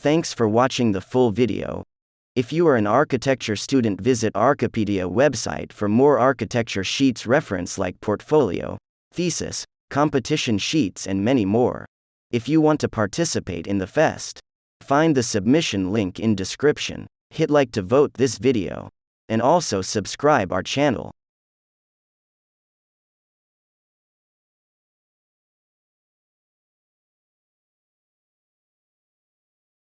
Thanks for watching the full video. If you are an architecture student, visit Archipedia website for more architecture sheets reference like portfolio, thesis, competition sheets and many more. If you want to participate in the fest, find the submission link in description. Hit like to vote this video. And also subscribe our channel.